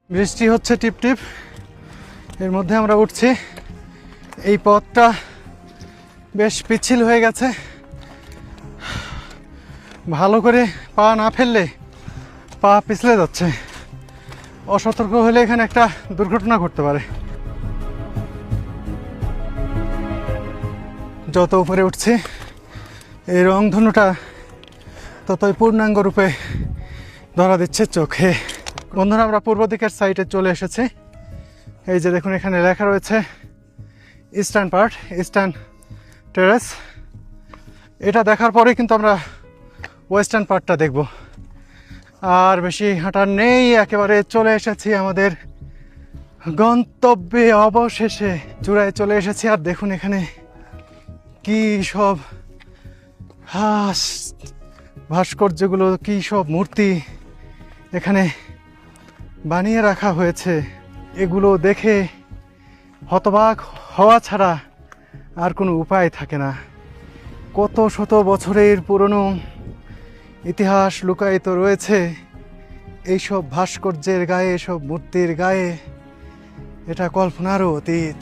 বৃষ্টি হচ্ছে টিপ টিপ, এর মধ্যে আমরা উঠছি। এই পথটা বেশ পিচ্ছিল হয়ে গেছে, ভালো করে পা না ফেললে পা পিছলে যাচ্ছে। অসতর্ক হলে এখানে একটা দুর্ঘটনা ঘটতে পারে। যত উপরে উঠছি এই রংধনুটা ততই পূর্ণাঙ্গ রূপে ধরা দিচ্ছে চোখে। বন্ধুরা, আমরা পূর্ব দিকের সাইডে চলে এসেছি। এই যে দেখুন, এখানে লেখা রয়েছে ইস্টার্ন পার্ট, ইস্টার্ন টেরেস। এটা দেখার পরে কিন্তু আমরা ওয়েস্টার্ন পার্টটা দেখব। আর বেশি হাঁটার নেই, একেবারে চলে এসেছি আমাদের গন্তব্যে। অবশেষে চূড়ায় চলে এসেছি। আর দেখুন এখানে কি সব ভাস্কর্যগুলো, কি সব মূর্তি এখানে বানিয়ে রাখা হয়েছে। এগুলো দেখে হতবাক হওয়া ছাড়া আর কোনো উপায় থাকে না। কত শত বছরের পুরনো ইতিহাস লুকায়িত রয়েছে এইসব ভাস্কর্যের গায়ে, এসব মূর্তির গায়ে। এটা কল্পনারও অতীত।